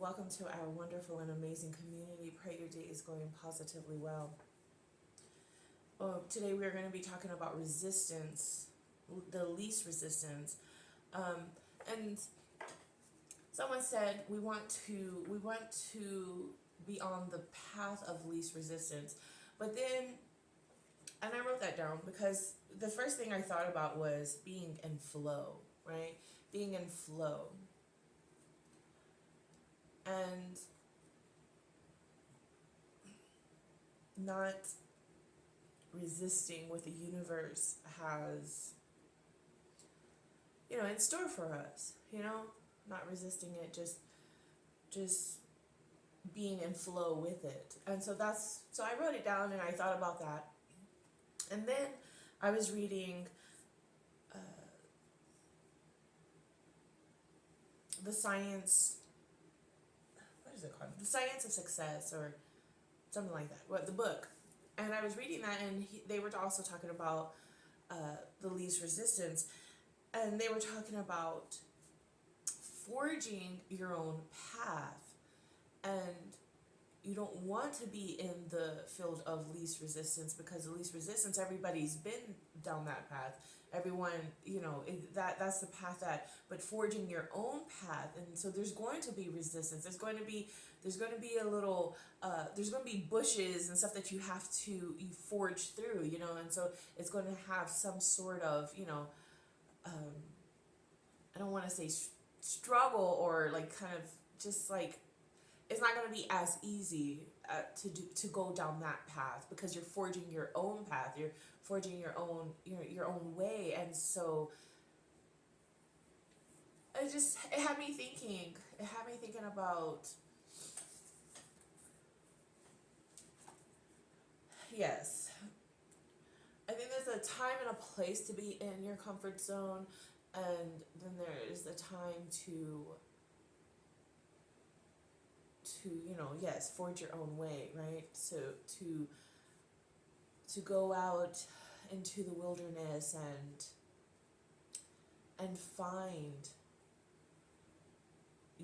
welcome to our wonderful and amazing community. Pray your day is going positively well. Today we are going to be talking about resistance, the least resistance. Um, and someone said we want to be on the path of least resistance. But then, and I wrote that down because the first thing I thought about was being in flow, right? Being in flow. And not resisting what the universe has, in store for us, not resisting it, just being in flow with it. And so I wrote it down and I thought about that. And then I was reading uh, the science, what is it called? The Science of Success or something like that. What, the book. And I was reading that, and they were also talking about the least resistance, and they were talking about forging your own path, and you don't want to be in the field of least resistance, because the least resistance, everybody's been down that path. Everyone, that's the path but forging your own path, and so there's going to be resistance. There's going to be a little, there's going to be bushes and stuff that you forge through, and so it's going to have some sort of, I don't want to say struggle, or like kind of just like, it's not going to be as easy to go down that path, because you're forging your own path. You're forging your own way. And so it had me thinking about, yes, I think there's a time and a place to be in your comfort zone, and then there is the time to yes, forge your own way, right? So to go out into the wilderness and find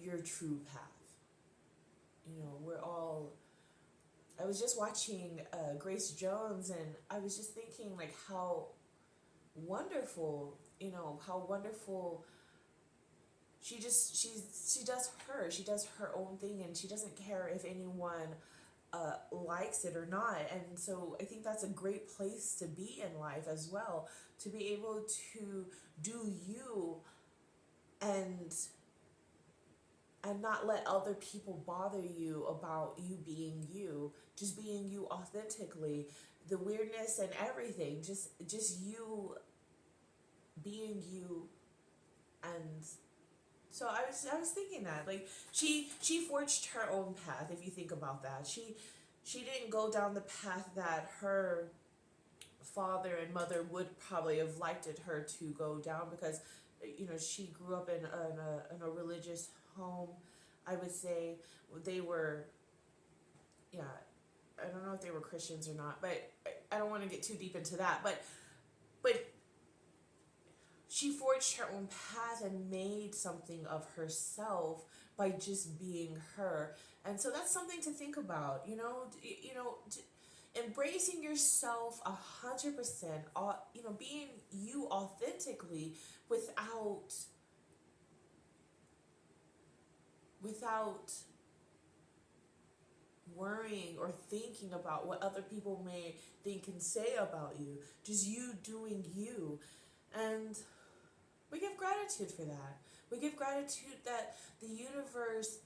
your true path. I was just watching Grace Jones, and I was just thinking like how wonderful, she does her own thing, and she doesn't care if anyone likes it or not. And so I think that's a great place to be in life as well, to be able to do you, and not let other people bother you about you being you, just being you authentically, the weirdness and everything, just you being you. And so I was thinking that, like, she forged her own path. If you think about that, she didn't go down the path that her father and mother would probably have liked her to go down, because she grew up in a religious home. I would say they were, yeah, I don't know if they were Christians or not, but I don't want to get too deep into that. But she forged her own path and made something of herself by just being her. And so that's something to think about, embracing yourself 100%, being you authentically, without worrying or thinking about what other people may think and say about you. Just you doing you. And we give gratitude for that. We give gratitude that the universe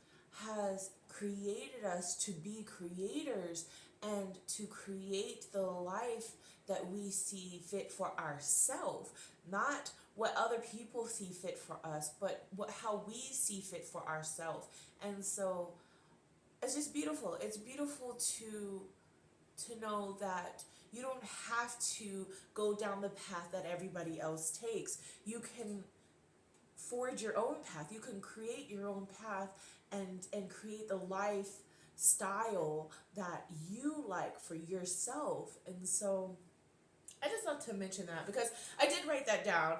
has created us to be creators, and to create the life that we see fit for ourselves. Not what other people see fit for us, but how we see fit for ourselves. And so it's just beautiful. It's beautiful to know that you don't have to go down the path that everybody else takes. You can forge your own path. You can create your own path, and create the lifestyle that you like for yourself. And so I just love to mention that, because I did write that down.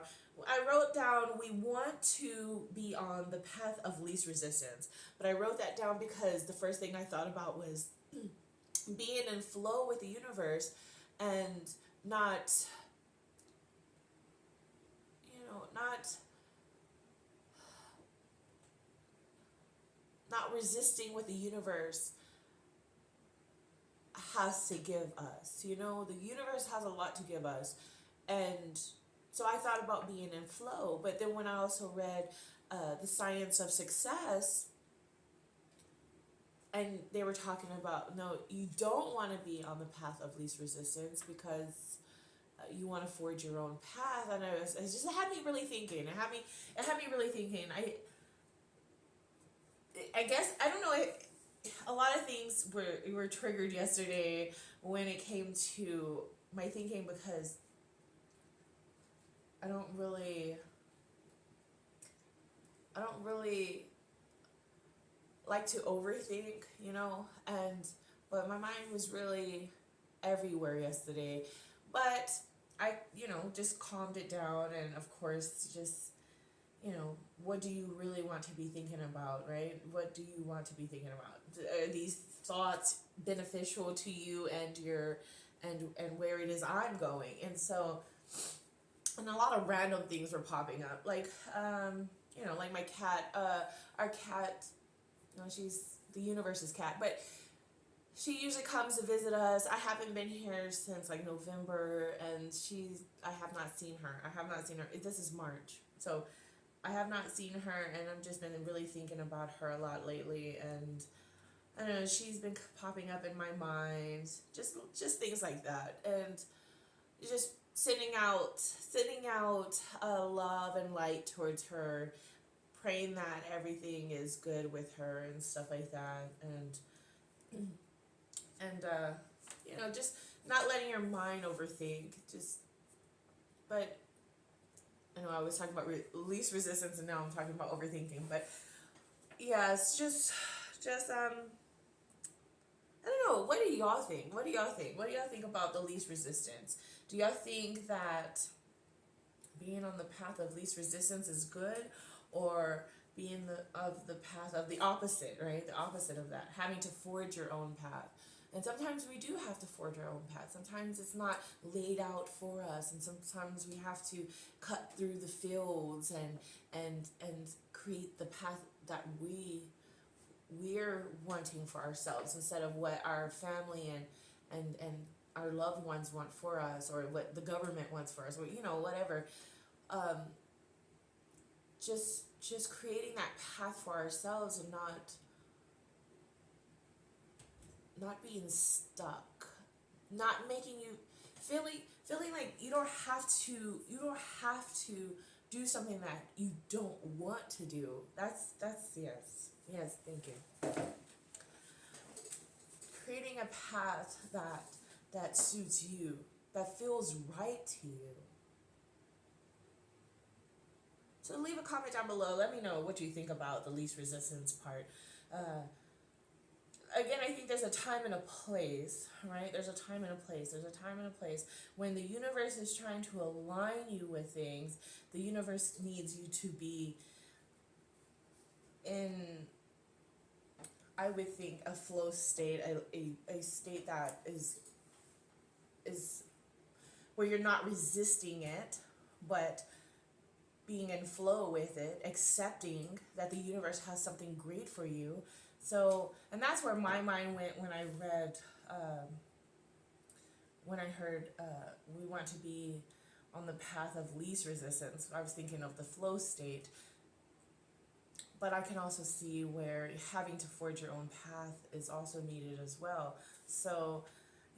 I wrote down we want to be on the path of least resistance, but I wrote that down because the first thing I thought about was being in flow with the universe and not, not resisting what the universe has to give us. The universe has a lot to give us. And so I thought about being in flow. But then when I also read The Science of Success, and they were talking about, no, you don't want to be on the path of least resistance because you want to forge your own path. And it just had me really thinking. It had me really thinking. I guess, I don't know, a lot of things were triggered yesterday when it came to my thinking, because I don't really like to overthink, but my mind was really everywhere yesterday. But I, just calmed it down, and of course, just, what do you really want to be thinking about, right? What do you want to be thinking about? Are these thoughts beneficial to you and and where it is I'm going? And so, and a lot of random things were popping up, like like my cat, our cat, she's the universe's cat, but she usually comes to visit us. I haven't been here since like November, and I have not seen her. This is March, so I have not seen her, and I've just been really thinking about her a lot lately, and I don't know, she's been popping up in my mind, just things like that, and just sending out love and light towards her, praying that everything is good with her and stuff like that, and just not letting your mind overthink. But I know I was talking about least resistance, and now I'm talking about overthinking. But yeah, it's just I don't know. What do y'all think? What do y'all think about the least resistance? Do y'all think that being on the path of least resistance is good, or being the path of the opposite, right? The opposite of that, having to forge your own path. And sometimes we do have to forge our own path. Sometimes it's not laid out for us, and sometimes we have to cut through the fields and create the path that we're wanting for ourselves, instead of what our family and our loved ones want for us, or what the government wants for us, or whatever. Just creating that path for ourselves, and not being stuck, not making you feeling like you don't have to do something that you don't want to do. That's yes, thank you. Creating a path that suits you, that feels right to you. So leave a comment down below. Let me know what you think about the least resistance part. Again, I think there's a time and a place, right? There's a time and a place. There's a time and a place when the universe is trying to align you with things. The universe needs you to be in, I would think, a flow state, a state that is where you're not resisting it, but being in flow with it, accepting that the universe has something great for you. So, and that's where my mind went when I read, when I heard, we want to be on the path of least resistance. I was thinking of the flow state, but I can also see where having to forge your own path is also needed as well. So,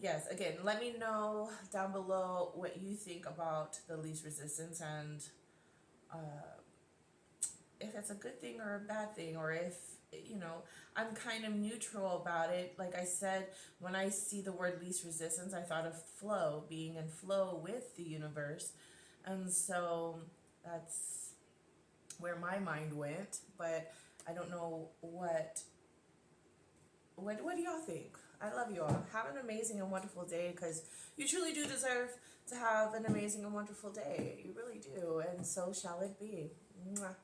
yes, again, let me know down below what you think about the least resistance, and if it's a good thing or a bad thing, or if, I'm kind of neutral about it. Like I said, when I see the word least resistance, I thought of flow, being in flow with the universe. And so that's where my mind went, but I don't know what do y'all think? I love you all. Have an amazing and wonderful day, because you truly do deserve to have an amazing and wonderful day. You really do. And so shall it be. Mwah.